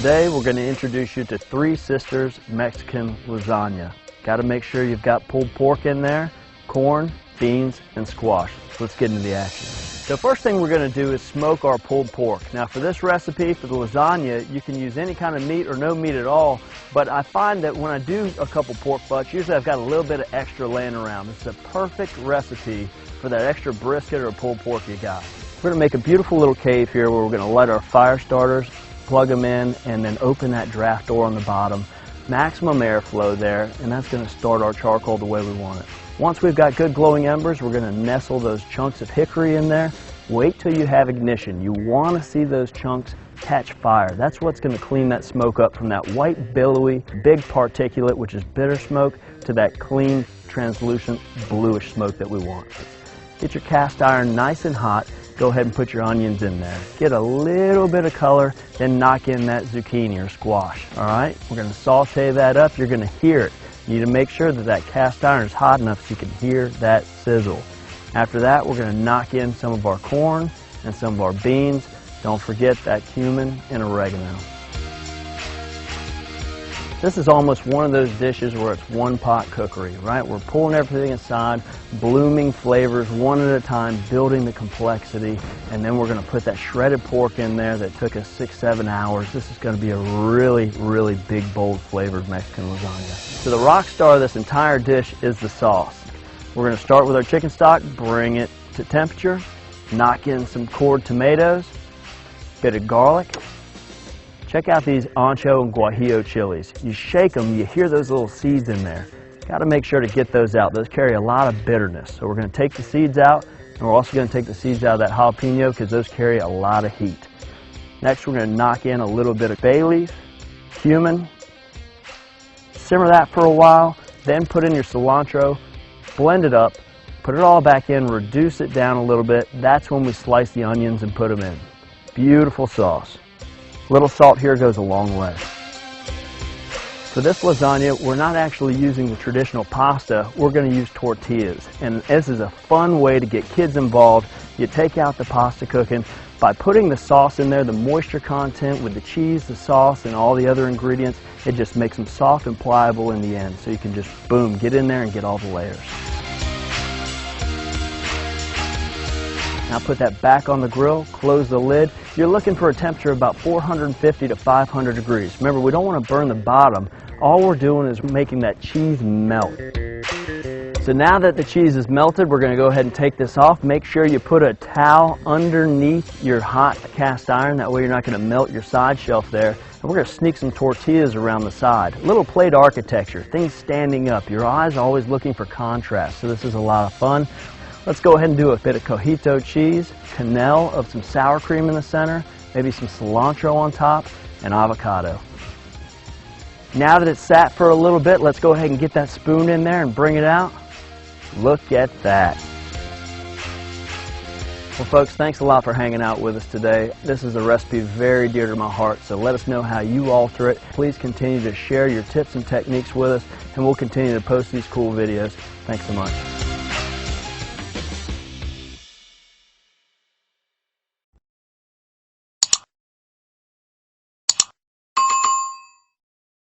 Today we're going to introduce you to Three Sisters Mexican lasagna. Got to make sure you've got pulled pork in there, corn, beans, and squash. Let's get into the action. So first thing we're going to do is smoke our pulled pork. Now for this recipe, for the lasagna, you can use any kind of meat or no meat at all, but I find that when I do a couple pork butts, usually I've got a little bit of extra laying around. It's a perfect recipe for that extra brisket or pulled pork you got. We're going to make a beautiful little cave here where we're going to light our fire starters, plug them in, and then open that draft door on the bottom. Maximum airflow there, and that's going to start our charcoal the way we want it. Once we've got good glowing embers, we're going to nestle those chunks of hickory in there. Wait till you have ignition. You want to see those chunks catch fire. That's what's going to clean that smoke up from that white, billowy, big particulate, which is bitter smoke, to that clean, translucent, bluish smoke that we want. Get your cast iron nice and hot. Go ahead and put your onions in there. Get a little bit of color, then knock in that zucchini or squash. All right, we're going to saute that up. You're going to hear it. You need to make sure that that cast iron is hot enough so you can hear that sizzle. After that, we're going to knock in some of our corn and some of our beans. Don't forget that cumin and oregano. This is almost one of those dishes where it's one-pot cookery, right? We're pulling everything aside, blooming flavors one at a time, building the complexity, and then we're going to put that shredded pork in there that took us 6-7 hours. This is going to be a really, really big, bold flavored Mexican lasagna. So the rock star of this entire dish is the sauce. We're going to start with our chicken stock, bring it to temperature, knock in some cored tomatoes, bit of garlic. Check out these ancho and guajillo chilies. You shake them, you hear those little seeds in there. Got to make sure to get those out. Those carry a lot of bitterness. So we're going to take the seeds out, and we're also going to take the seeds out of that jalapeno because those carry a lot of heat. Next, we're going to knock in a little bit of bay leaf, cumin, simmer that for a while, then put in your cilantro, blend it up, put it all back in, reduce it down a little bit. That's when we slice the onions and put them in. Beautiful sauce. Little salt here goes a long way. For this lasagna, we're not actually using the traditional pasta. We're going to use tortillas. And this is a fun way to get kids involved. You take out the pasta cooking. By putting the sauce in there, the moisture content with the cheese, the sauce, and all the other ingredients, it just makes them soft and pliable in the end. So you can just, boom, get in there and get all the layers. Now put that back on the grill, close the lid. You're looking for a temperature of about 450 to 500 degrees. Remember, we don't want to burn the bottom. All we're doing is making that cheese melt. So now that the cheese is melted, we're going to go ahead and take this off. Make sure you put a towel underneath your hot cast iron. That way you're not going to melt your side shelf there. And we're going to sneak some tortillas around the side. A little plate architecture, things standing up. Your eyes are always looking for contrast, so this is a lot of fun. Let's go ahead and do a bit of cojito cheese, quenelle of some sour cream in the center, maybe some cilantro on top, and avocado. Now that it's sat for a little bit, let's go ahead and get that spoon in there and bring it out. Look at that. Well, folks, thanks a lot for hanging out with us today. This is a recipe very dear to my heart, so let us know how you alter it. Please continue to share your tips and techniques with us, and we'll continue to post these cool videos. Thanks so much.